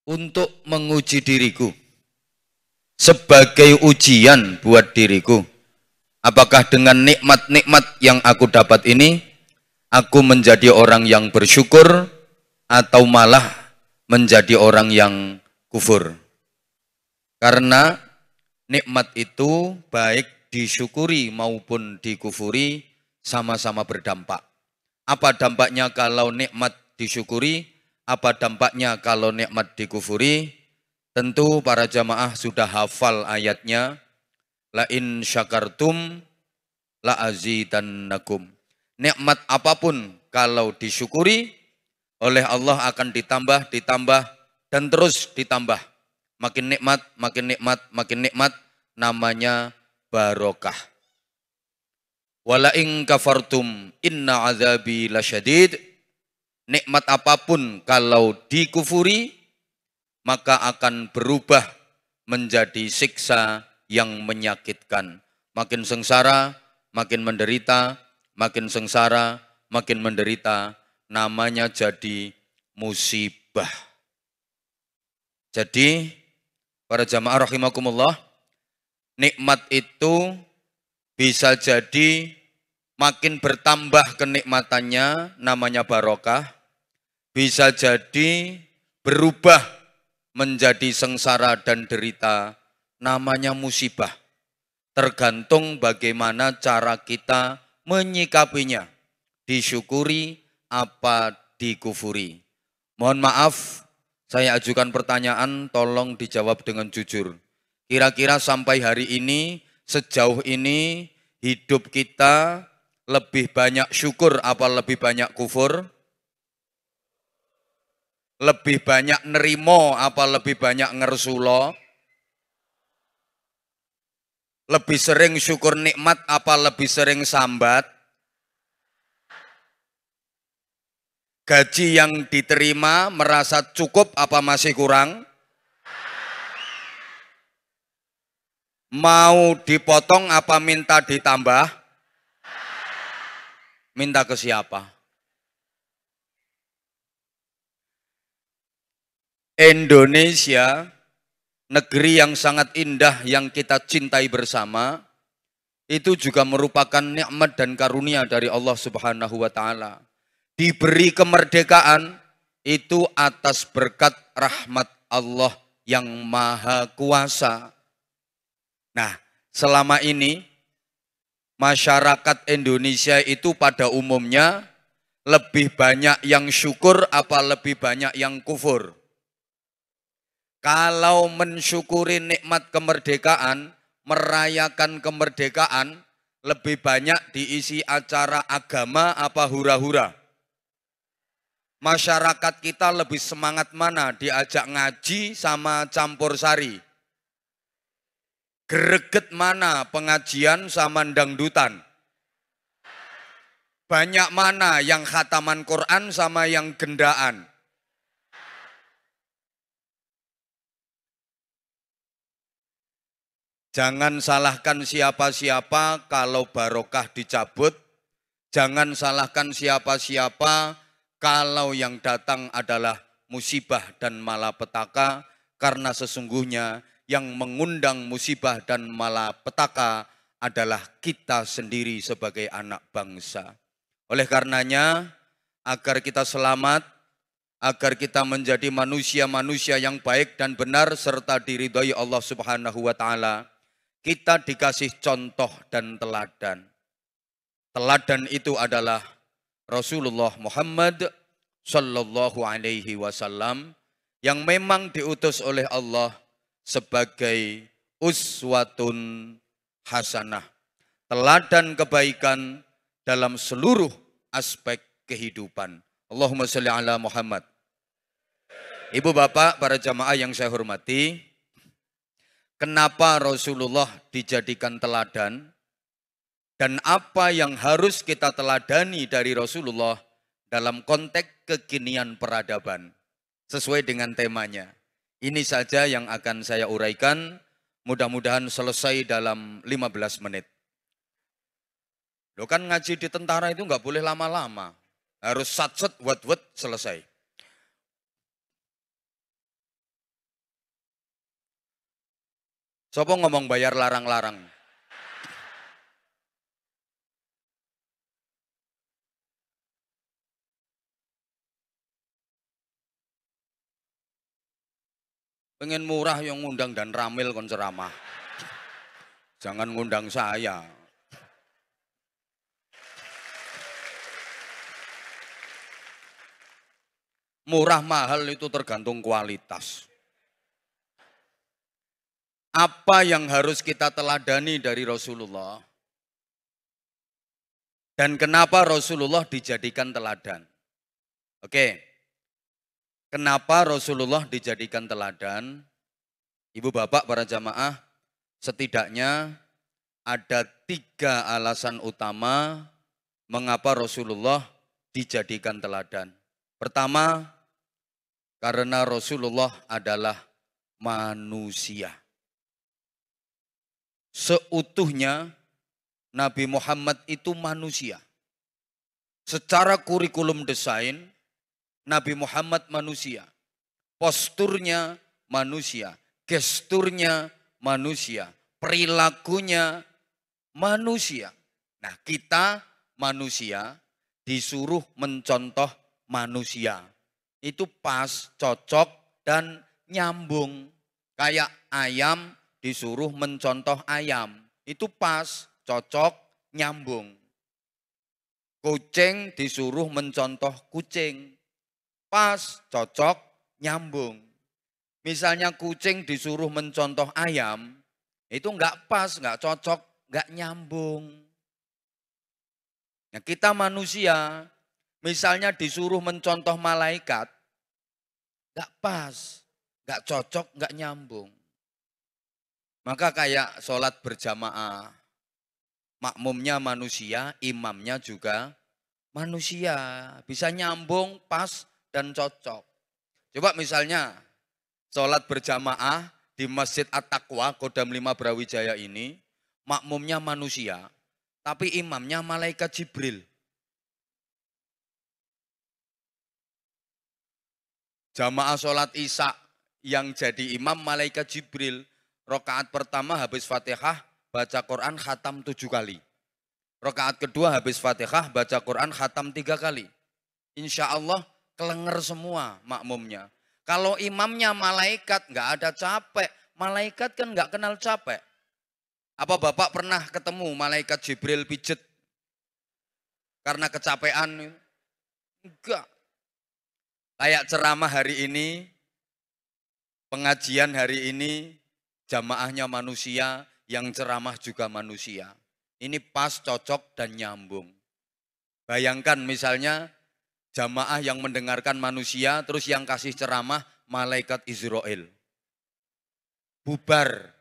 untuk menguji diriku, sebagai ujian buat diriku. Apakah dengan nikmat-nikmat yang aku dapat ini, aku menjadi orang yang bersyukur atau malah menjadi orang yang kufur. Karena nikmat itu baik disyukuri maupun dikufuri sama-sama berdampak. Apa dampaknya kalau nikmat disyukuri? Apa dampaknya kalau nikmat dikufuri? Tentu para jamaah sudah hafal ayatnya. La in syakartum la azidannakum. Nikmat apapun kalau disyukuri oleh Allah akan ditambah, dan terus ditambah. Makin nikmat, makin nikmat, makin nikmat, namanya barokah. Wala in kafartum inna azabi lasyadid. Nikmat apapun kalau dikufuri, maka akan berubah menjadi siksa yang menyakitkan. Makin sengsara, makin menderita, makin sengsara, makin menderita, namanya jadi musibah. Jadi, para jamaah rahimakumullah, nikmat itu bisa jadi makin bertambah kenikmatannya, namanya barokah. Bisa jadi berubah menjadi sengsara dan derita, namanya musibah. Tergantung bagaimana cara kita menyikapinya, disyukuri apa dikufuri. Mohon maaf, saya ajukan pertanyaan, tolong dijawab dengan jujur. Kira-kira sampai hari ini, sejauh ini, hidup kita lebih banyak syukur apa lebih banyak kufur? Lebih banyak nerimo apa lebih banyak ngersulo? Lebih sering syukur nikmat apa lebih sering sambat? Gaji yang diterima merasa cukup apa masih kurang? Mau dipotong apa minta ditambah? Minta ke siapa? Indonesia, negeri yang sangat indah yang kita cintai bersama, itu juga merupakan nikmat dan karunia dari Allah Subhanahu wa Ta'ala. Diberi kemerdekaan itu atas berkat rahmat Allah yang Maha Kuasa. Nah, selama ini masyarakat Indonesia itu pada umumnya lebih banyak yang syukur apa lebih banyak yang kufur? Kalau mensyukuri nikmat kemerdekaan, merayakan kemerdekaan, lebih banyak diisi acara agama apa hura-hura? Masyarakat kita lebih semangat mana diajak ngaji sama campur sari? Greget mana pengajian sama dangdutan? Banyak mana yang khataman Quran sama yang gendaan? Jangan salahkan siapa-siapa kalau barokah dicabut. Jangan salahkan siapa-siapa kalau yang datang adalah musibah dan malapetaka, karena sesungguhnya yang mengundang musibah dan malapetaka adalah kita sendiri sebagai anak bangsa. Oleh karenanya, agar kita selamat, agar kita menjadi manusia-manusia yang baik dan benar serta diridhoi Allah Subhanahu wa Ta'ala, kita dikasih contoh dan teladan. Teladan itu adalah Rasulullah Muhammad Sallallahu Alaihi Wasallam yang memang diutus oleh Allah sebagai uswatun hasanah, teladan kebaikan dalam seluruh aspek kehidupan. Allahumma sholli ala Muhammad. Ibu bapak, para jamaah yang saya hormati, kenapa Rasulullah dijadikan teladan? Dan apa yang harus kita teladani dari Rasulullah dalam konteks kekinian peradaban sesuai dengan temanya. Ini saja yang akan saya uraikan, mudah-mudahan selesai dalam 15 menit. Loh kan ngaji di tentara itu nggak boleh lama-lama, harus satset wet-wet selesai. Sopo ngomong bayar larang-larang? Pengen murah yang ngundang dan Ramil kon ceramah. Jangan ngundang saya. Murah mahal itu tergantung kualitas. Apa yang harus kita teladani dari Rasulullah? Dan kenapa Rasulullah dijadikan teladan? Oke, kenapa Rasulullah dijadikan teladan? Ibu bapak para jamaah, setidaknya ada 3 alasan utama mengapa Rasulullah dijadikan teladan. Pertama, karena Rasulullah adalah manusia. Seutuhnya Nabi Muhammad itu manusia. Secara kurikulum desain, Nabi Muhammad manusia. Posturnya manusia, gesturnya manusia, perilakunya manusia. Nah, kita manusia disuruh mencontoh manusia. Itu pas, cocok, dan nyambung. Kayak ayam disuruh mencontoh ayam. Itu pas, cocok, nyambung. Kucing disuruh mencontoh kucing. Pas, cocok, nyambung. Misalnya kucing disuruh mencontoh ayam, itu enggak pas, enggak cocok, enggak nyambung. Nah, kita manusia, misalnya disuruh mencontoh malaikat, enggak pas, enggak cocok, enggak nyambung. Maka kayak sholat berjamaah, makmumnya manusia, imamnya juga manusia. Bisa nyambung, pas, dan cocok. Coba misalnya sholat berjamaah di Masjid At-Taqwa, Kodam 5 Brawijaya ini, makmumnya manusia, tapi imamnya malaikat Jibril. Jamaah sholat Isya yang jadi imam malaikat Jibril. Rakaat pertama habis Fatihah, baca Quran khatam 7 kali. Rakaat kedua habis Fatihah, baca Quran khatam 3 kali. Insya Allah kelenger semua makmumnya. Kalau imamnya malaikat nggak ada capek. Malaikat kan nggak kenal capek. Apa Bapak pernah ketemu malaikat Jibril pijet karena kecapean? Enggak. Kayak ceramah hari ini, pengajian hari ini, jamaahnya manusia, yang ceramah juga manusia. Ini pas, cocok, dan nyambung. Bayangkan misalnya jamaah yang mendengarkan manusia, terus yang kasih ceramah malaikat Israel. Bubar.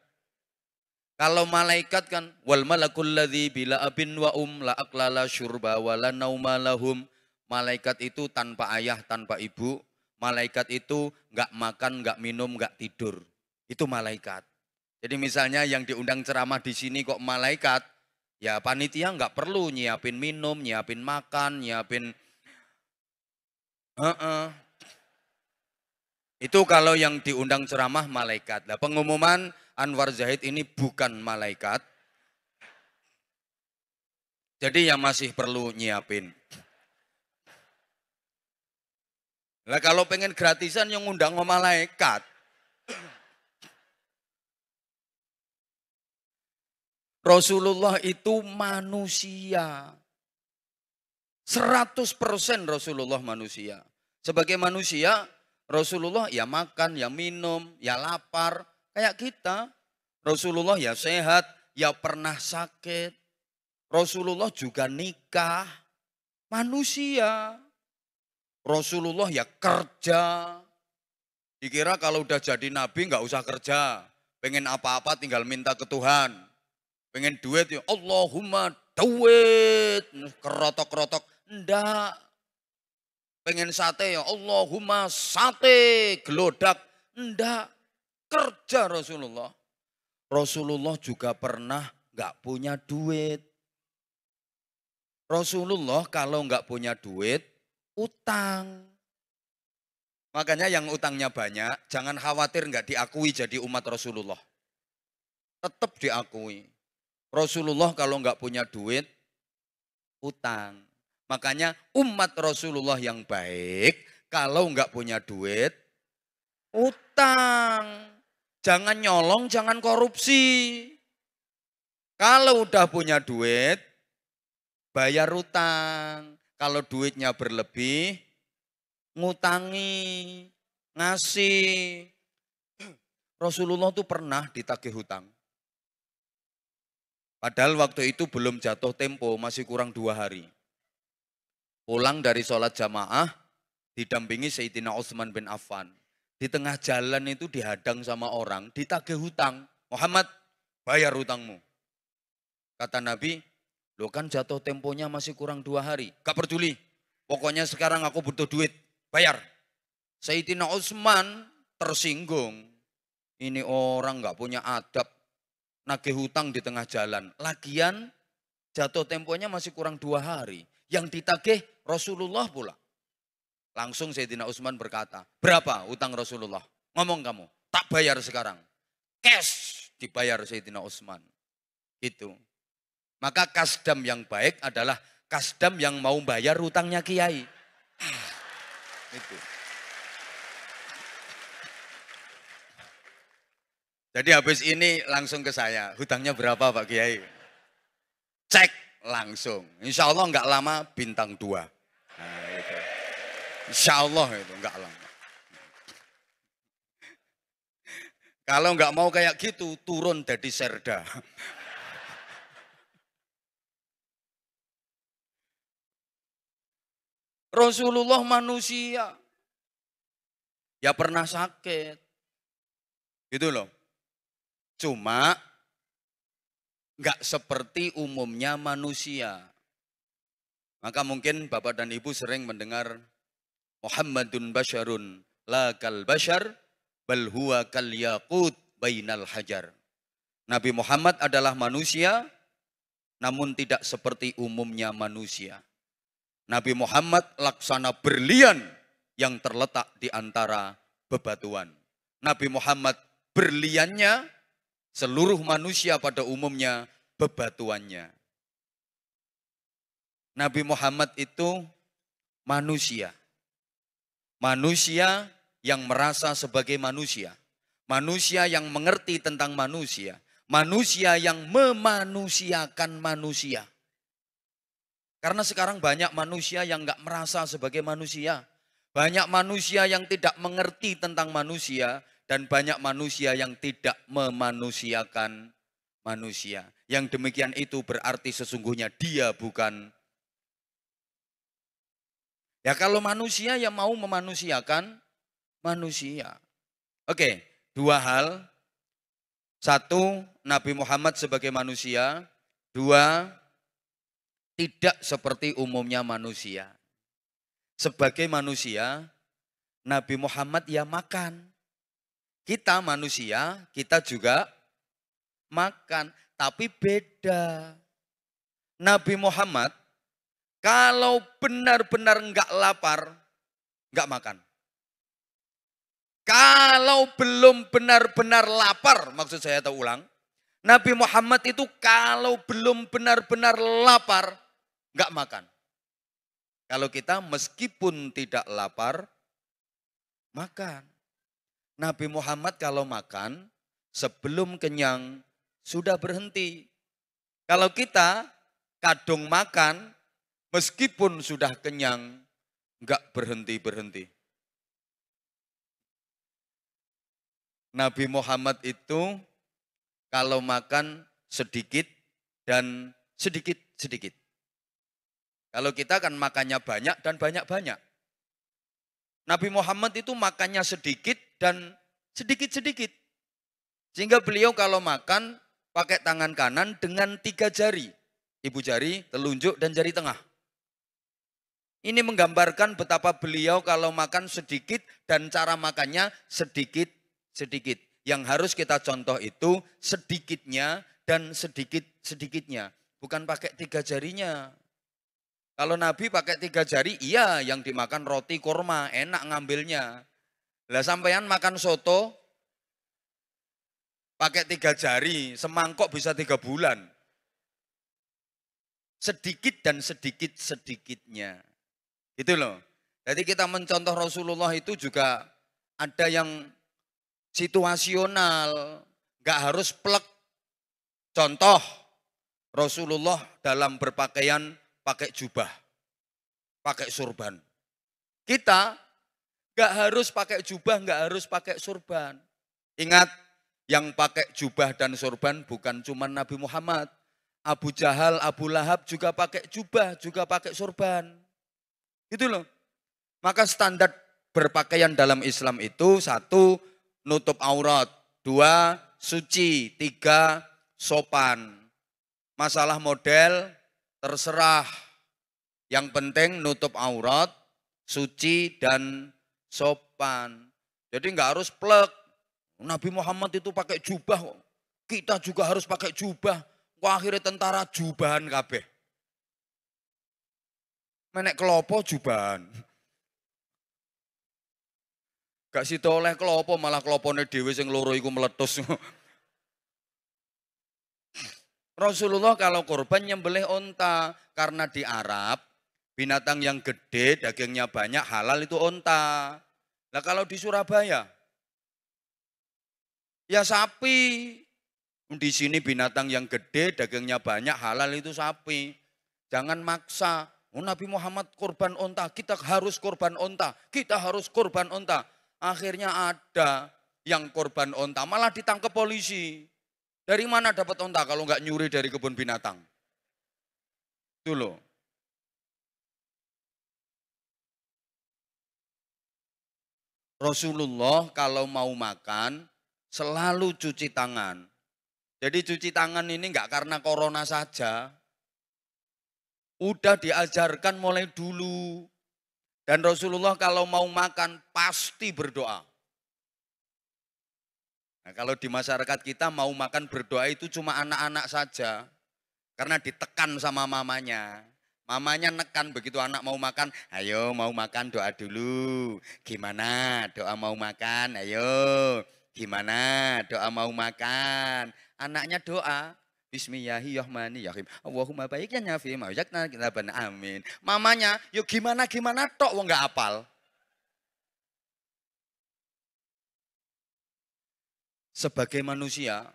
Kalau malaikat kan, wal malakul ladzi bila abin wa la aklala syurba wa la nauma lahum. Malaikat itu tanpa ayah, tanpa ibu. Malaikat itu enggak makan, enggak minum, enggak tidur. Itu malaikat. Jadi misalnya yang diundang ceramah di sini kok malaikat, ya panitia nggak perlu nyiapin minum, nyiapin makan, nyiapin. Itu kalau yang diundang ceramah malaikat. Nah, pengumuman Anwar Zahid ini bukan malaikat. Jadi yang masih perlu nyiapin. Nah, kalau pengen gratisan yang ngundang malaikat. Rasulullah itu manusia. 100% Rasulullah manusia. Sebagai manusia, Rasulullah ya makan, ya minum, ya lapar. Kayak kita. Rasulullah ya sehat, ya pernah sakit. Rasulullah juga nikah. Manusia. Rasulullah ya kerja. Dikira kalau udah jadi nabi nggak usah kerja. Pengen apa-apa tinggal minta ke Tuhan. Pengen duit ya Allahumma duit. Kerotok-kerotok. Enggak. Pengen sate ya Allahumma sate. Gelodak. Enggak. Kerja Rasulullah. Rasulullah juga pernah nggak punya duit. Rasulullah kalau nggak punya duit, utang. Makanya yang utangnya banyak, jangan khawatir nggak diakui jadi umat Rasulullah. tetap diakui. Rasulullah kalau nggak punya duit, utang. Makanya umat Rasulullah yang baik, kalau nggak punya duit, utang. Jangan nyolong, jangan korupsi. Kalau udah punya duit, bayar utang. Kalau duitnya berlebih, ngutangi, ngasih. Rasulullah tuh pernah ditagih hutang. Padahal waktu itu belum jatuh tempo, masih kurang 2 hari. Pulang dari sholat jamaah, didampingi Sayyidina Utsman bin Affan. Di tengah jalan itu dihadang sama orang, ditagih hutang. Muhammad, bayar hutangmu. Kata Nabi, lo kan jatuh temponya masih kurang 2 hari. Gak peduli, pokoknya sekarang aku butuh duit, bayar. Sayyidina Utsman tersinggung. Ini orang gak punya adab, nagih hutang di tengah jalan. Lagian jatuh temponya masih kurang 2 hari. Yang ditagih Rasulullah pula. Langsung Sayyidina Utsman berkata, berapa utang Rasulullah? Ngomong kamu, tak bayar sekarang. Cash dibayar Sayyidina Utsman. Itu. Maka kasdam yang baik adalah kasdam yang mau bayar hutangnya kiai. Itu. Jadi habis ini langsung ke saya, hutangnya berapa Pak Kiai? Cek langsung. Insya Allah nggak lama bintang 2. Nah, itu. Insya Allah itu nggak lama. Kalau nggak mau kayak gitu, turun jadi serda. Rasulullah manusia. Ya pernah sakit. Gitu loh. Cuma nggak seperti umumnya manusia. Maka mungkin Bapak dan Ibu sering mendengar Muhammadun basyarun la kal basyar bal huwa kal yaqut bainal hajar. Nabi Muhammad adalah manusia namun tidak seperti umumnya manusia. Nabi Muhammad laksana berlian yang terletak di antara bebatuan. Nabi Muhammad berliannya, seluruh manusia pada umumnya bebatuannya. Nabi Muhammad itu manusia. Manusia yang merasa sebagai manusia. Manusia yang mengerti tentang manusia. Manusia yang memanusiakan manusia. Karena sekarang banyak manusia yang nggak merasa sebagai manusia. Banyak manusia yang tidak mengerti tentang manusia. Dan banyak manusia yang tidak memanusiakan manusia. Yang demikian itu berarti sesungguhnya dia bukan. Ya kalau manusia yang mau memanusiakan manusia. Oke, 2 hal. 1, Nabi Muhammad sebagai manusia. 2, tidak seperti umumnya manusia. Sebagai manusia, Nabi Muhammad ya makan. Kita manusia, kita juga makan. Tapi beda. Nabi Muhammad, kalau benar-benar enggak lapar, enggak makan. Kalau belum benar-benar lapar, maksud saya tahu ulang. Nabi Muhammad itu kalau belum benar-benar lapar, enggak makan. Kalau kita meskipun tidak lapar, makan. Nabi Muhammad kalau makan, sebelum kenyang, sudah berhenti. Kalau kita kadung makan, meskipun sudah kenyang, enggak berhenti-berhenti. Nabi Muhammad itu kalau makan sedikit dan sedikit-sedikit. Kalau kita kan makannya banyak dan banyak-banyak. Nabi Muhammad itu makannya sedikit dan sedikit-sedikit. Sehingga beliau kalau makan pakai tangan kanan dengan 3 jari. Ibu jari, telunjuk, dan jari tengah. Ini menggambarkan betapa beliau kalau makan sedikit dan cara makannya sedikit-sedikit. Yang harus kita contoh itu sedikitnya dan sedikit-sedikitnya. Bukan pakai 3 jarinya. Kalau Nabi pakai 3 jari, iya yang dimakan roti kurma, enak ngambilnya. Lah sampean makan soto, pakai 3 jari, semangkok bisa 3 bulan. Sedikit dan sedikit-sedikitnya. Gitu loh. Jadi kita mencontoh Rasulullah itu juga ada yang situasional, nggak harus plek. Contoh, Rasulullah dalam berpakaian pakai jubah, pakai surban. Kita nggak harus pakai jubah, nggak harus pakai surban. Ingat, yang pakai jubah dan surban bukan cuma Nabi Muhammad. Abu Jahal, Abu Lahab juga pakai jubah, juga pakai surban. Gitu loh. Maka standar berpakaian dalam Islam itu 1, nutup aurat. 2, suci. 3, sopan. Masalah model terserah. Yang penting nutup aurat, suci dan sopan. Jadi nggak harus plek. Nabi Muhammad itu pakai jubah. Kita juga harus pakai jubah. Wah, akhirnya tentara jubahan kabeh. Menek kelopo jubahan. Gak sida oleh kelopo, malah kelopone dhewe sing loro iku meletus. Rasulullah kalau kurban nyembelih onta. Karena di Arab, binatang yang gede, dagingnya banyak, halal itu onta. Nah kalau di Surabaya, ya sapi. Di sini binatang yang gede, dagingnya banyak, halal itu sapi. Jangan maksa. Nabi Muhammad kurban onta, kita harus kurban onta. Kita harus kurban onta. Akhirnya ada yang kurban onta, malah ditangkap polisi. Dari mana dapat onta kalau nggak nyuri dari kebun binatang? Itu loh. Rasulullah kalau mau makan selalu cuci tangan. Jadi cuci tangan ini enggak karena corona saja. Udah diajarkan mulai dulu. Dan Rasulullah kalau mau makan pasti berdoa. Nah, kalau di masyarakat kita mau makan berdoa itu cuma anak-anak saja. Karena ditekan sama mamanya. Mamanya nekan begitu anak mau makan, ayo mau makan doa dulu. Gimana doa mau makan, ayo. Gimana doa mau makan. Anaknya doa, Bismillahirrahmanirrahim. Allahumma baik ya nyafi maujakna kita amin. Mamanya, yuk gimana tok wong nggak apal. Sebagai manusia,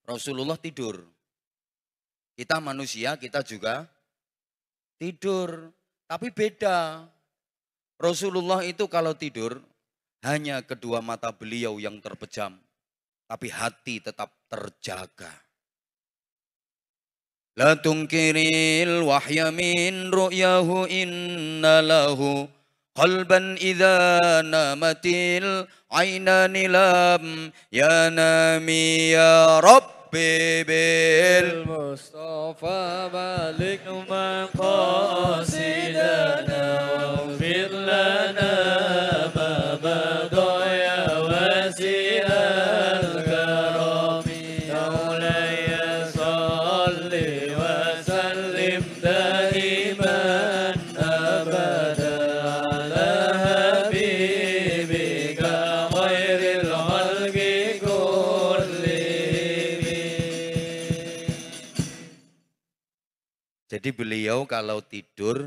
Rasulullah tidur. Kita manusia, kita juga tidur. Tapi beda. Rasulullah itu kalau tidur, hanya kedua mata beliau yang terpejam. Tapi hati tetap terjaga. La tungkiril wahya min ru'yahu inna lahu qalban idha namatil aynani lam yanami ya Rabbi bil Mustafa balik maqasidana waghfir lana ma badaya wasi'al karami Maulaya salli wa sallim daiman abada ala habibika khairil khalqi Jadi beliau kalau tidur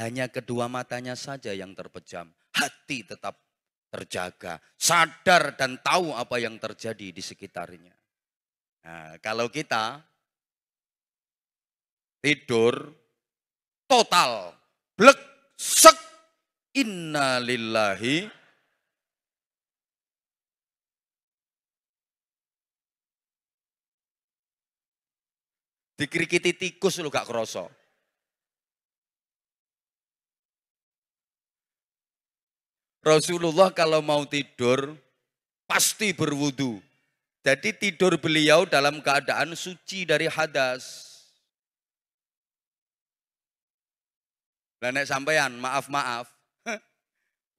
hanya kedua matanya saja yang terpejam. Hati tetap terjaga. Sadar dan tahu apa yang terjadi di sekitarnya. Nah, kalau kita tidur total. Blek, sek, inna lillahi. Dikrikiti tikus lu gak kroso. Rasulullah kalau mau tidur pasti berwudu. Jadi tidur beliau dalam keadaan suci dari hadas. Lah nek sampean maaf.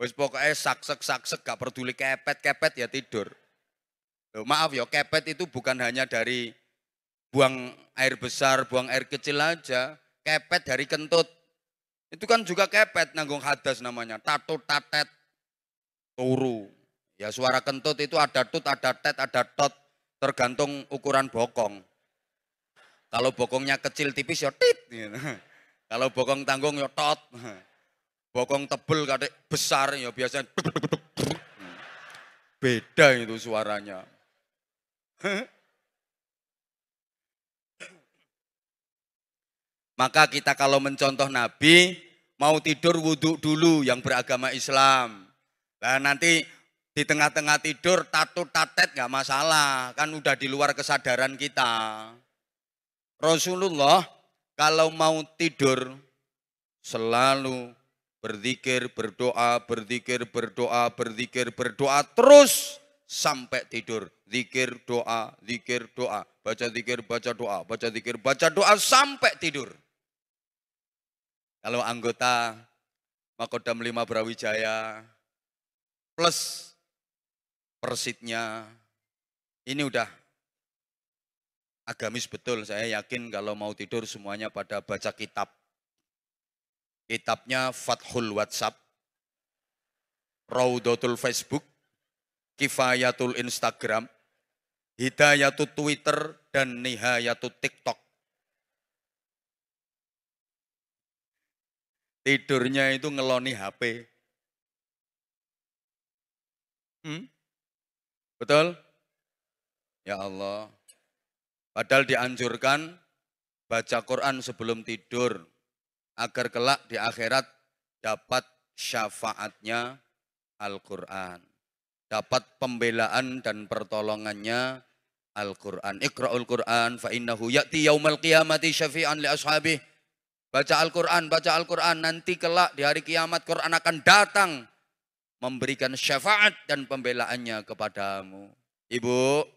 Wis pokoknya saksek gak peduli kepet ya tidur. Loh, maaf ya, kepet itu bukan hanya dari buang air besar, buang air kecil aja. Kepet dari kentut. Itu kan juga kepet nanggung hadas namanya. Tatut, tatet, turu. Ya suara kentut itu ada tut, ada tet, ada tot, tergantung ukuran bokong. Kalau bokongnya kecil tipis ya tit. Gitu. Kalau bokong tanggung ya tot. Bokong tebel kadek besar ya biasanya beda itu suaranya. Maka kita kalau mencontoh Nabi, mau tidur wudhu dulu yang beragama Islam. Nah nanti di tengah-tengah tidur tatut-tatet nggak masalah, kan udah di luar kesadaran kita. Rasulullah kalau mau tidur selalu berzikir, berdoa, berzikir, berdoa, berzikir, berdoa terus sampai tidur. Zikir, doa, baca zikir, baca doa, baca zikir, baca doa sampai tidur. Kalau anggota Makodam 5 Brawijaya plus persitnya ini udah agamis betul. Saya yakin kalau mau tidur semuanya pada baca kitab. Kitabnya Fathul WhatsApp, Raudatul Facebook, Kifayatul Instagram, Hidayatul Twitter, dan Nihayatul TikTok. Tidurnya itu ngeloni HP. Betul? Ya Allah. Padahal dianjurkan baca Quran sebelum tidur. Agar kelak di akhirat dapat syafaatnya Al-Quran. Dapat pembelaan dan pertolongannya Al-Quran. Iqra'ul Quran fa innahu ya'ti yaumal qiyamati syafi'an li ashabih. Baca Al-Quran, nanti kelak di hari kiamat Quran akan datang memberikan syafaat dan pembelaannya kepadamu. Ibu,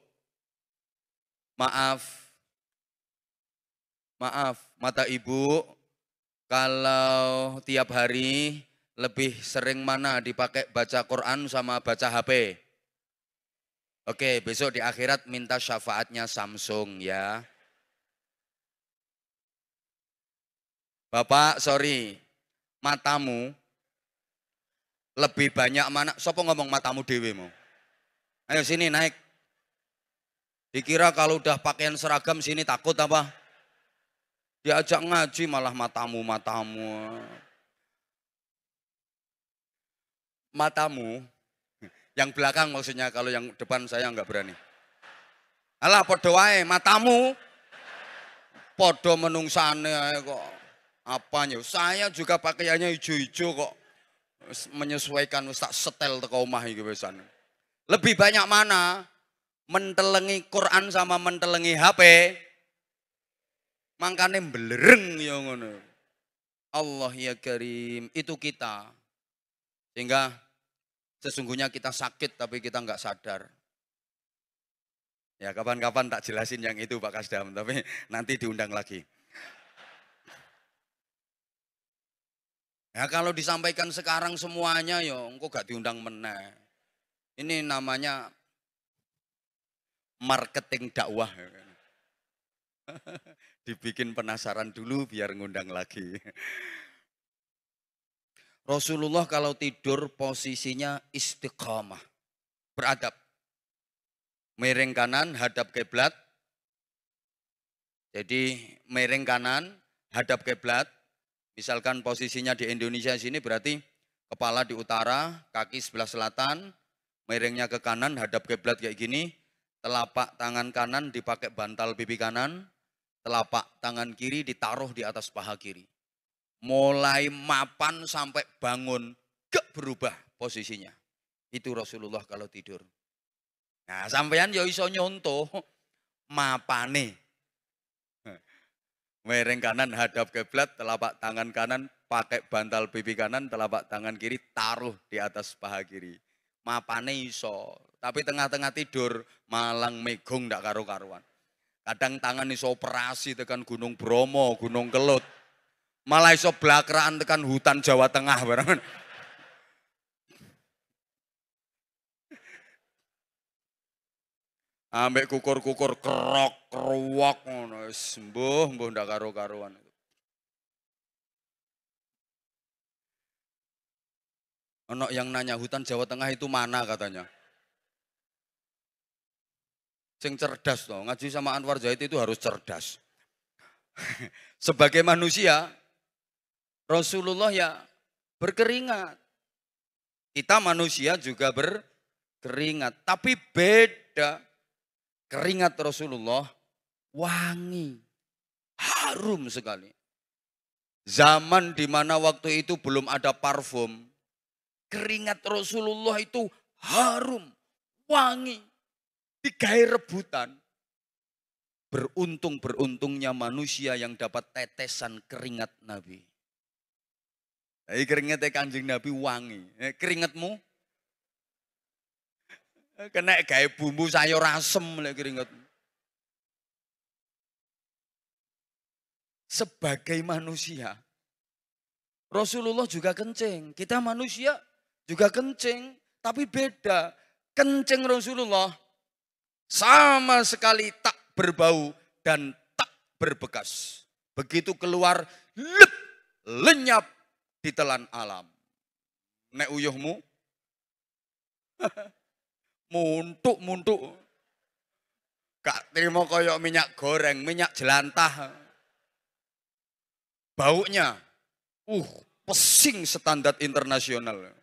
maaf, mata ibu kalau tiap hari lebih sering mana dipakai baca Quran sama baca HP? Oke, besok di akhirat minta syafaatnya Samsung ya. Bapak, sorry, matamu lebih banyak mana? Sopo ngomong matamu dewe mau? Ayo sini naik. Dikira kalau udah pakaian seragam sini takut apa? Diajak ngaji malah matamu. Matamu, yang belakang maksudnya, kalau yang depan saya nggak berani. Alah podo wae, matamu podo menungsane kok. Apanya? Saya juga pakaiannya hijau-hijau kok. Menyesuaikan tak setel teko omah iki wisan. Lebih banyak mana? Mentelengi Quran sama mentelengi HP. Mangkane belereng ya ngono. Allah ya Karim, itu kita. Sehingga sesungguhnya kita sakit tapi kita nggak sadar. Ya kapan-kapan tak jelasin yang itu Pak Kasdam, tapi nanti diundang lagi. Ya kalau disampaikan sekarang semuanya ya engkau gak diundang meneh. Ini namanya marketing dakwah. Dibikin penasaran dulu biar ngundang lagi. Rasulullah kalau tidur posisinya istiqamah, beradab. Miring kanan hadap kiblat. Jadi miring kanan hadap kiblat. Misalkan posisinya di Indonesia sini berarti kepala di utara, kaki sebelah selatan, miringnya ke kanan, hadap kiblat kayak gini, telapak tangan kanan dipakai bantal pipi kanan, telapak tangan kiri ditaruh di atas paha kiri. Mulai mapan sampai bangun, gak berubah posisinya. Itu Rasulullah kalau tidur. Nah sampean ya iso nyontoh mapane. Miring kanan hadap kiblat, telapak tangan kanan pakai bantal pipi kanan, telapak tangan kiri taruh di atas paha kiri. Mapane iso, tapi tengah-tengah tidur malang megong ndak karu-karuan. Kadang tangan iso operasi tekan Gunung Bromo, Gunung Kelut. Malah iso blakraan tekan hutan Jawa Tengah barang. Ambek kukur-kukur kerok, keruwak ngono wis mbuh ndak karo-karuan. Ono yang nanya hutan Jawa Tengah itu mana katanya. Sing cerdas toh, ngaji sama Anwar Zahid itu harus cerdas. Sebagai manusia, Rasulullah ya berkeringat. Kita manusia juga berkeringat, tapi beda. Keringat Rasulullah wangi, harum sekali. Zaman di mana waktu itu belum ada parfum, keringat Rasulullah itu harum, wangi, digawe rebutan. Beruntung-beruntungnya manusia yang dapat tetesan keringat Nabi. Keringatnya Kanjeng Nabi wangi. Keringatmu? Kena gawe bumbu sayur asem lek keringatmu. Sebagai manusia, Rasulullah juga kencing. Kita manusia juga kencing, tapi beda. Kencing Rasulullah sama sekali tak berbau dan tak berbekas. Begitu keluar, lenyap ditelan alam. Nek uyuhmu, muntuk. Gak terima koyok minyak goreng, minyak jelantah. Baunya, pesing standar internasional.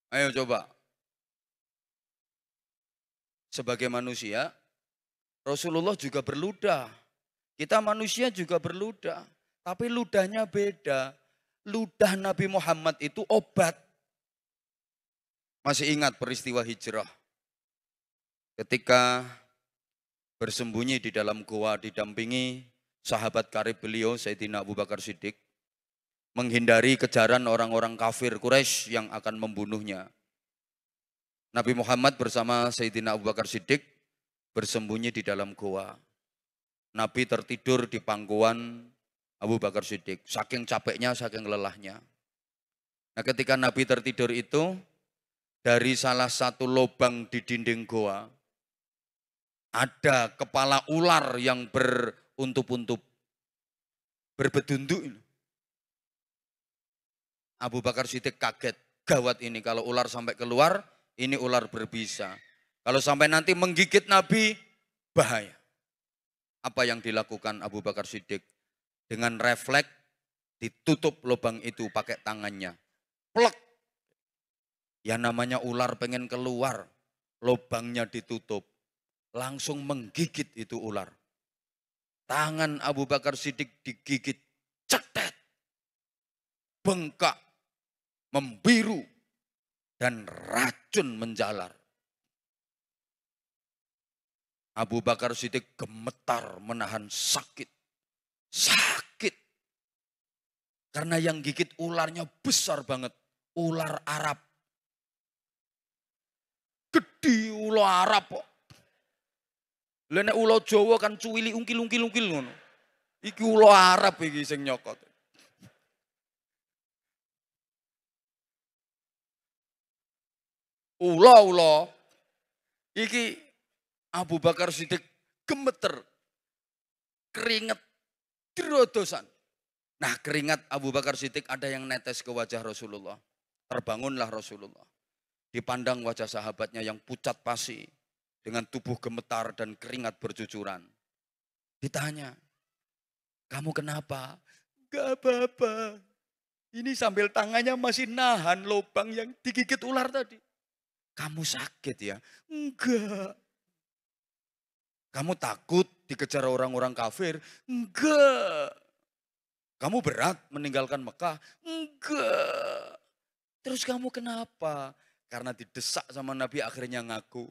Ayo coba. Sebagai manusia, Rasulullah juga berludah. Kita manusia juga berludah. Tapi ludahnya beda. Ludah Nabi Muhammad itu obat. Masih ingat peristiwa hijrah. Ketika bersembunyi di dalam goa didampingi sahabat karib beliau Sayyidina Abu Bakar Siddiq. Menghindari kejaran orang-orang kafir Quraisy yang akan membunuhnya. Nabi Muhammad bersama Sayyidina Abu Bakar Siddiq bersembunyi di dalam goa. Nabi tertidur di pangkuan Abu Bakar Siddiq. Saking capeknya, saking lelahnya. Nah ketika Nabi tertidur itu, dari salah satu lubang di dinding goa, ada kepala ular yang beruntup-untup, berbedunduk. Abu Bakar Siddiq kaget, gawat ini kalau ular sampai keluar, ini ular berbisa. Kalau sampai nanti menggigit Nabi, bahaya. Apa yang dilakukan Abu Bakar Siddiq? Dengan refleks ditutup lubang itu pakai tangannya. Plek. Ya namanya ular pengen keluar, lubangnya ditutup. Langsung menggigit itu ular. Tangan Abu Bakar Siddiq digigit, cetet. Bengkak, membiru, dan racun menjalar. Abu Bakar Siddiq gemetar menahan sakit. Sakit. Karena yang gigit ularnya besar banget. Ular Arab. Gede ular Arab kok. Lene ular Jawa kan cuwili ungkil ngono. Iki ular Arab iki sing nyokot. Ula. Iki Abu Bakar Siddiq gemeter. Keringet derodosan. Nah keringat Abu Bakar Siddiq ada yang netes ke wajah Rasulullah. Terbangunlah Rasulullah. Dipandang wajah sahabatnya yang pucat pasi. Dengan tubuh gemetar dan keringat bercucuran. Ditanya, kamu kenapa? Gak apa-apa. Ini sambil tangannya masih nahan lubang yang digigit ular tadi. Kamu sakit ya? Enggak. Kamu takut dikejar orang-orang kafir? Enggak. Kamu berat meninggalkan Mekah? Enggak. Terus kamu kenapa? Karena didesak sama Nabi akhirnya ngaku.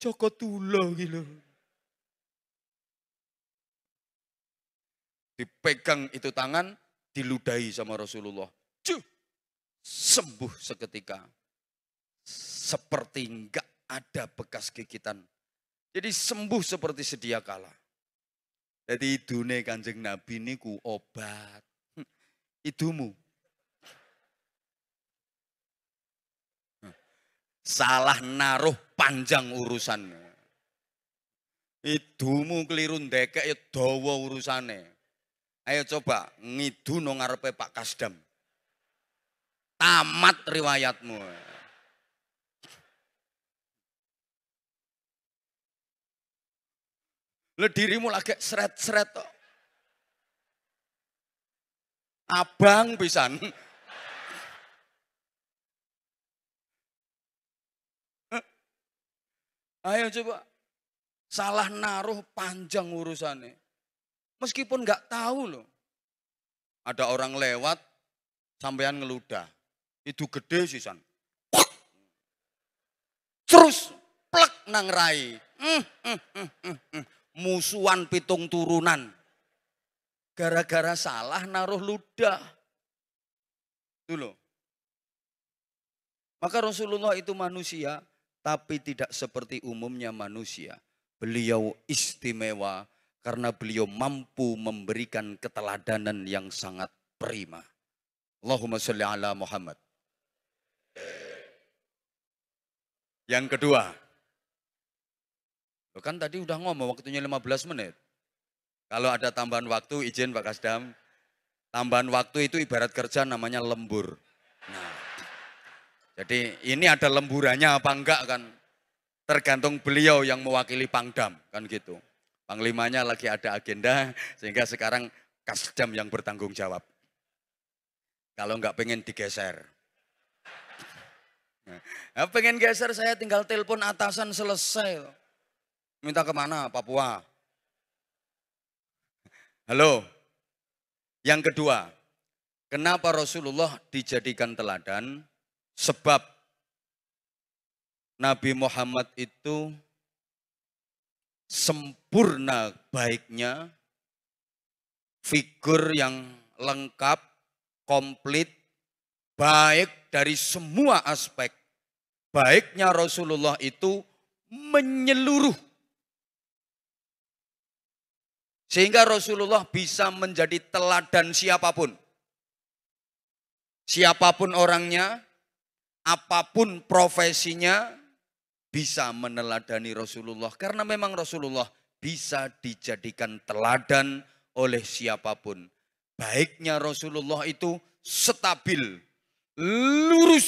Joko tulo gitu. Dipegang itu tangan, diludahi sama Rasulullah. Sembuh seketika. Seperti enggak ada bekas gigitan. Jadi sembuh seperti sedia kala. Jadi idune Kanjeng Nabi niku obat. Idumu. Salah naruh panjang urusannya. Idumu keliru ndekek ya dawa urusane. Ayo coba ngidu nang ngarepe Pak Kasdam. Tamat riwayatmu. Lah dirimu lagi seret-seret tok. Abang pisan. Ayo coba. Salah naruh panjang urusannya. Meskipun nggak tahu loh. Ada orang lewat, sampean ngeludah. Itu gede sih san. Terus plek nang rai. Musuhan pitung turunan. Gara-gara salah naruh ludah. Itu loh. Maka Rasulullah itu manusia, tapi tidak seperti umumnya manusia. Beliau istimewa karena beliau mampu memberikan keteladanan yang sangat prima. Allahumma sholli ala Muhammad. Yang kedua. Kan tadi udah ngomong waktunya 15 menit. Kalau ada tambahan waktu, izin Pak Kasdam. Tambahan waktu itu ibarat kerja namanya lembur. Nah, jadi ini ada lemburannya apa enggak kan? Tergantung beliau yang mewakili Pangdam, kan gitu. Panglimanya lagi ada agenda, sehingga sekarang Kasdam yang bertanggung jawab. Kalau enggak pengen digeser. Nah, pengen geser saya tinggal telepon atasan selesai. Minta kemana? Papua. Halo. Yang kedua, kenapa Rasulullah dijadikan teladan? Sebab Nabi Muhammad itu sempurna baiknya, figur yang lengkap, komplit, baik dari semua aspek. Baiknya Rasulullah itu menyeluruh. Sehingga Rasulullah bisa menjadi teladan siapapun. Siapapun orangnya, apapun profesinya, bisa meneladani Rasulullah. Karena memang Rasulullah bisa dijadikan teladan oleh siapapun. Baiknya Rasulullah itu stabil, lurus,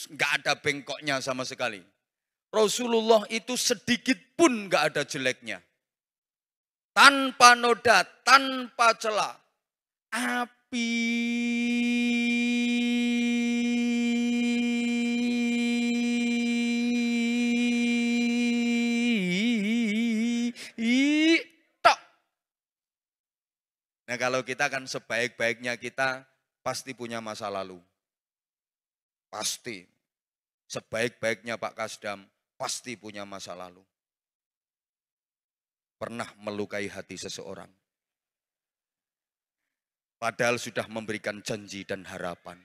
nggak ada bengkoknya sama sekali. Rasulullah itu sedikit pun nggak ada jeleknya. Tanpa noda, tanpa celah. Api tok. Nah kalau kita kan sebaik-baiknya kita pasti punya masa lalu. Pasti. Sebaik-baiknya Pak Kasdam pasti punya masa lalu. Pernah melukai hati seseorang. Padahal sudah memberikan janji dan harapan.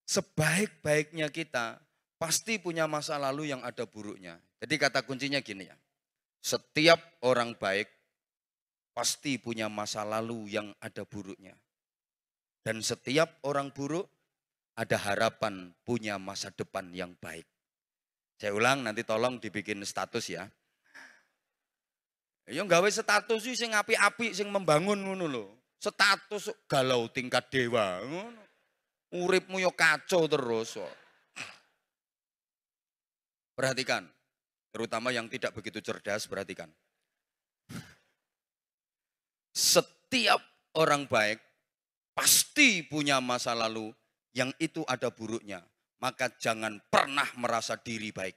Sebaik-baiknya kita pasti punya masa lalu yang ada buruknya. Jadi kata kuncinya gini ya. Setiap orang baik pasti punya masa lalu yang ada buruknya. Dan setiap orang buruk ada harapan punya masa depan yang baik. Saya ulang, nanti tolong dibikin status ya. Ya gawe status sih sing api-api sing membangun ngono lho. Status galau tingkat dewa ngono. Uripmu yo kacau terus kok. Perhatikan, terutama yang tidak begitu cerdas, perhatikan. Setiap orang baik pasti punya masa lalu yang itu ada buruknya. Maka jangan pernah merasa diri baik.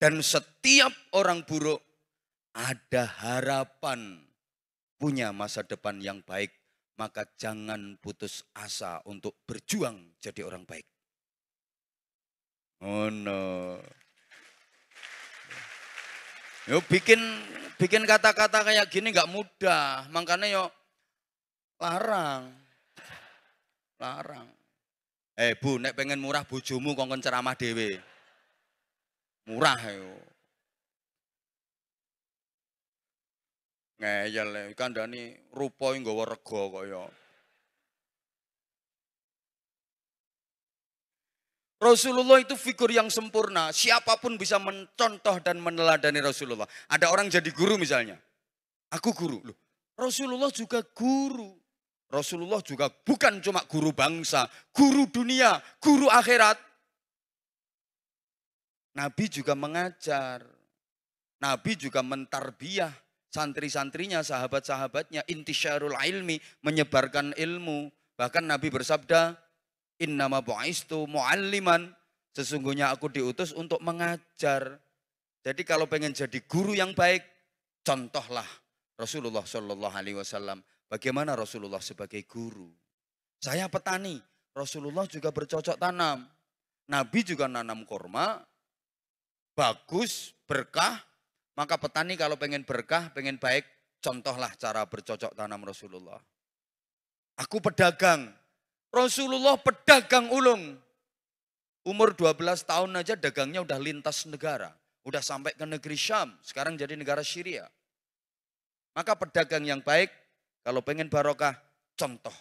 Dan setiap orang buruk ada harapan punya masa depan yang baik. Maka jangan putus asa untuk berjuang jadi orang baik. Oh no. Yo bikin kata-kata kayak gini nggak mudah. Makanya yo larang. Bu, nek pengen murah bojomu kongkon ceramah dhewe. Murah yo. Ngeyel kandhani rupa nggawa rega kaya. Rasulullah itu figur yang sempurna. Siapapun bisa mencontoh dan meneladani Rasulullah. Ada orang jadi guru misalnya. Aku guru. Loh, Rasulullah juga guru. Rasulullah juga bukan cuma guru bangsa, guru dunia, guru akhirat. Nabi juga mengajar. Nabi juga mentarbiyah santri-santrinya, sahabat-sahabatnya, intisyarul ilmi, menyebarkan ilmu. Bahkan Nabi bersabda, innama bu'istu mu'alliman, sesungguhnya aku diutus untuk mengajar. Jadi kalau pengen jadi guru yang baik, contohlah Rasulullah Shallallahu Alaihi Wasallam. Bagaimana Rasulullah sebagai guru? Saya petani, Rasulullah juga bercocok tanam. Nabi juga nanam kurma, bagus, berkah. Maka petani kalau pengen berkah, pengen baik, contohlah cara bercocok tanam Rasulullah. Aku pedagang, Rasulullah pedagang ulung. Umur 12 tahun aja dagangnya udah lintas negara. Udah sampai ke negeri Syam, sekarang jadi negara Syria. Maka pedagang yang baik, kalau pengen barokah, contoh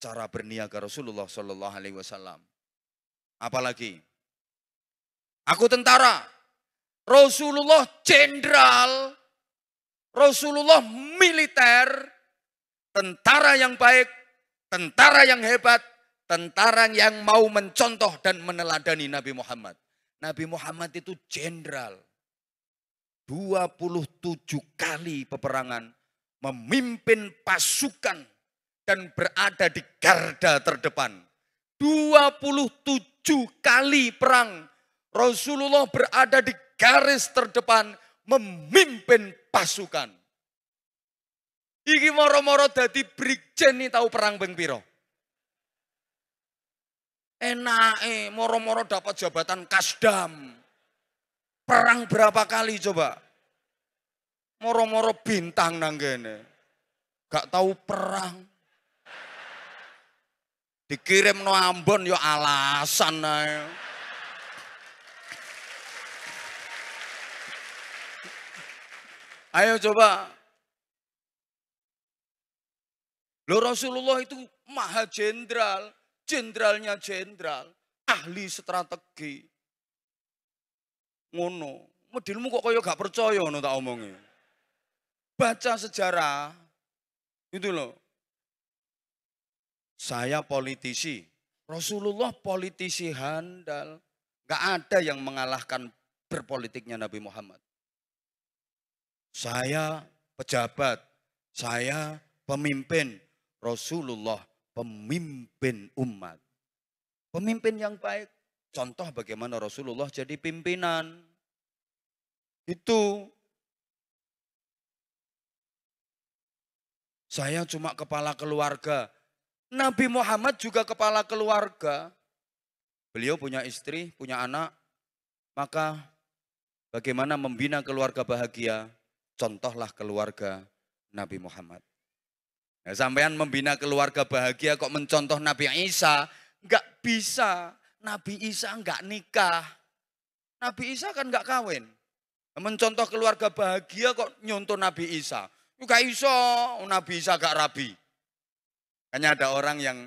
cara berniaga Rasulullah Shallallahu Alaihi Wasallam. Apalagi, aku tentara, Rasulullah jenderal, Rasulullah militer, tentara yang baik, tentara yang hebat, tentara yang mau mencontoh dan meneladani Nabi Muhammad. Nabi Muhammad itu jenderal. 27 kali peperangan, memimpin pasukan dan berada di garda terdepan. 27 kali perang, Rasulullah berada di garis terdepan, memimpin pasukan. Iki moro-moro dadi brigjen nih tahu perang ping piro? Enake moro-moro dapat jabatan kasdam. Perang berapa kali coba? Moro-moro bintang nang kene. Gak tahu perang. Dikirim no Ambon yo alasan ae. Ayo coba. Loh Rasulullah itu maha jenderal, jenderalnya jenderal, ahli strategi. Ngono, modelmu kok kaya gak percaya ngono tak omongi. Baca sejarah, itu loh. Saya politisi, Rasulullah politisi handal. Gak ada yang mengalahkan berpolitiknya Nabi Muhammad. Saya pejabat, saya pemimpin, Rasulullah pemimpin umat. Pemimpin yang baik. Contoh bagaimana Rasulullah jadi pimpinan. Itu. Saya cuma kepala keluarga. Nabi Muhammad juga kepala keluarga. Beliau punya istri, punya anak. Maka bagaimana membina keluarga bahagia? Contohlah keluarga Nabi Muhammad. Nah, sampean membina keluarga bahagia kok mencontoh Nabi Isa, enggak bisa. Nabi Isa enggak nikah. Nabi Isa kan enggak kawin. Mencontoh keluarga bahagia kok nyontoh Nabi Isa. Enggak iso, Nabi Isa gak rabi. Hanya ada orang yang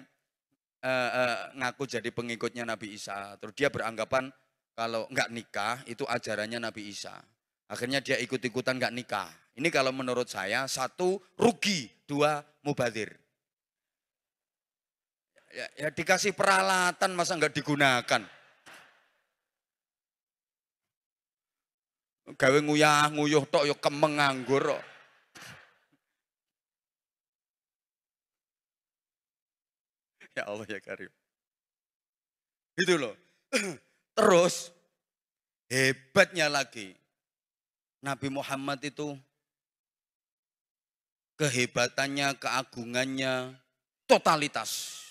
ngaku jadi pengikutnya Nabi Isa. Terus dia beranggapan kalau enggak nikah itu ajarannya Nabi Isa. Akhirnya dia ikut-ikutan gak nikah. Ini kalau menurut saya, 1 rugi, 2 mubadzir. Ya dikasih peralatan masa gak digunakan. Gawe nguyah-nguyuh tok ya kemeng nganggur. Ya Allah ya Karim. Gitu loh. Terus hebatnya lagi. Nabi Muhammad itu kehebatannya, keagungannya, totalitas.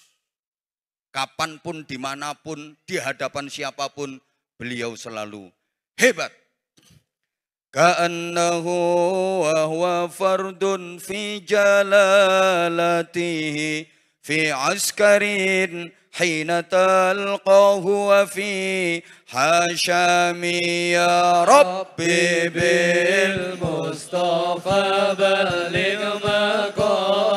Kapanpun, dimanapun, di hadapan siapapun, beliau selalu hebat. Ka'annahu wa huwa fardun fi jalalatihi fi askarin hina talqahu wa fi hashami ya Rabbi bil Mustafa baligh maqam